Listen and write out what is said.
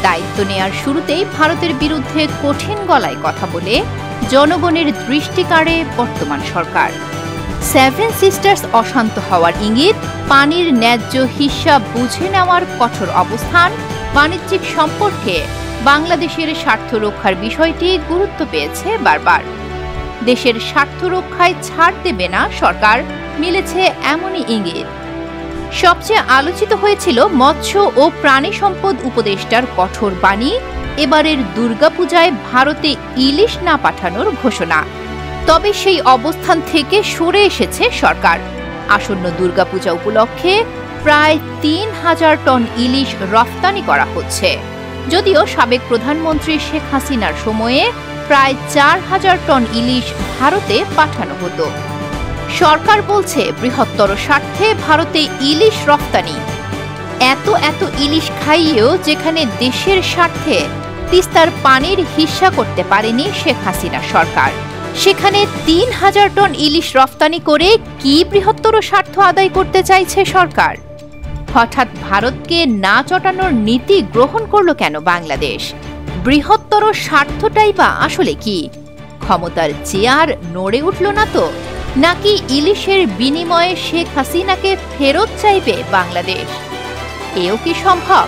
দায়িত্ব নেয়ার শুরুতেই ভারতের বিরুদ্ধে কঠিন গলায় কথা বলে জনগণের দৃষ্টি কাড়ে বর্তমান সরকার। সেভেন সিস্টার্স অশান্ত হওয়ার ইঙ্গিত, পানির ন্যায্য হিসাব বুঝে নেওয়ার কঠোর অবস্থান, বাণিজ্যিক সম্পর্কে বাংলাদেশের স্বার্থ রক্ষার বিষয়টি গুরুত্ব পেয়েছে বারবার। দেশের স্বার্থ রক্ষায় ছাড় দেবে না সরকার, মিলেছে এমনই ইঙ্গিত। সবচেয়ে আলোচিত হয়েছিল মৎস্য ও প্রাণী সম্পদ উপদেষ্টার কঠোর বাণী, এবারের দুর্গাপূজায় ভারতে ইলিশ না পাঠানোর ঘোষণা। তবে সেই অবস্থান থেকে সরে এসেছে সরকার। আসন্ন দুর্গাপূজা উপলক্ষে প্রায় ৩,০০০ টন ইলিশ রফতানি করা হচ্ছে, যদিও সাবেক প্রধানমন্ত্রী শেখ হাসিনার সময়ে প্রায় ৪,০০০ টন ইলিশ ভারতে পাঠানো হতো। সরকার বলছে বৃহত্তর স্বার্থে ভারতে ইলিশ রফতানি। এত ইলিশ খাইয়েও যেখানে দেশের স্বার্থে তিস্তার পানির হিস্যা করতে পারেনি শেখ হাসিনা সরকার, সেখানে ৩,০০০ টন ইলিশ রফতানি করে কি বৃহত্তর স্বার্থ আদায় করতে চাইছে সরকার? হঠাৎ ভারতকে না চটানোর নীতি গ্রহণ করল কেন বাংলাদেশ? বৃহত্তর স্বার্থটাই বা আসলে কি? ক্ষমতার চেয়ার নড়ে উঠল না তো? নাকি ইলিশের বিনিময়ে শেখ হাসিনাকে ফেরত চাইবে বাংলাদেশ? এও কি সম্ভব?